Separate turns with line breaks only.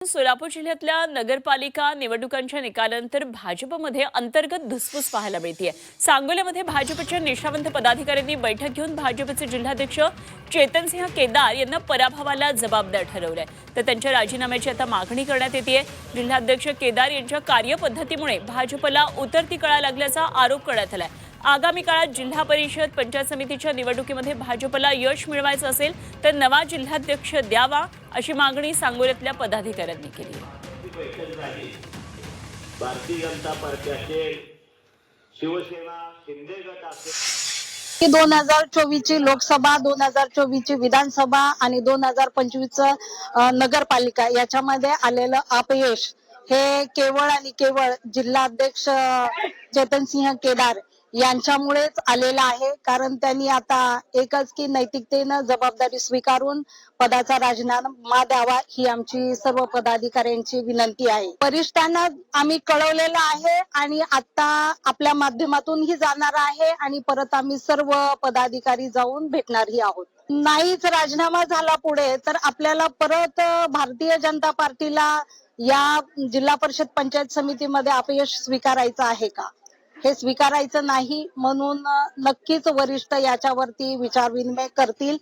सोलापूर जिल्ह्यातल्या नगरपालिका निवडणुकांच्या निकालानंतर भाजपमध्ये अंतर्गत धुसफूस पाहायला मिळतेय। सांगोल्यामध्ये भाजपच्या निष्ठावंत पदाधिकाऱ्यांनी बैठक घेऊन भाजपचे जिल्हाध्यक्ष चेतनसिंह केदार यांना पराभवाला जबाबदार ठरवलंय। तर त्यांच्या राजीनाम्याची आता मागणी करण्यात येतेय। जिल्हाध्यक्ष केदार यांच्या कार्यपद्धतीमुळे भाजपला उतरती कळा लागल्याचा आरोप करण्यात आलाय। आगामी काळात जिल्हा परिषद पंचायत समितीच्या निवडणुकीमध्ये भाजपला यश मिळवायचं असेल तर नवा जिल्हाध्यक्ष द्यावा अशी मागणी सांगोल्यातल्या पदाधिकाऱ्यांनी केली आहे।
भारतीय जनता पार्टी असेल, शिवसेना, शिंदे गट असेल,
2024 ची लोकसभा, 2024 ची विधानसभा आणि 2025 नगरपालिका याच्यामध्ये आलेलं अपयश हे केवळ आणि केवळ जिल्हाध्यक्ष चेतनसिंह केदार यांच्यामुळेच आलेला आहे। कारण त्यांनी आता एकच की नैतिकतेनं जबाबदारी स्वीकारून पदाचा राजीनामा द्यावा ही आमची सर्व पदाधिकाऱ्यांची विनंती आहे। वरिष्ठांना आम्ही कळवलेलं आहे आणि आता आपल्या माध्यमातूनही जाणार आहे आणि परत आम्ही सर्व पदाधिकारी जाऊन भेटणारही आहोत। नाहीच राजीनामा झाला पुढे तर आपल्याला परत भारतीय जनता पार्टीला या जिल्हा परिषद पंचायत समितीमध्ये अपयश स्वीकारायचं आहे का? हे स्वीकारायचं नाही, म्हणून नक्कीच वरिष्ठ याच्यावरती विचारविनिमय करतील।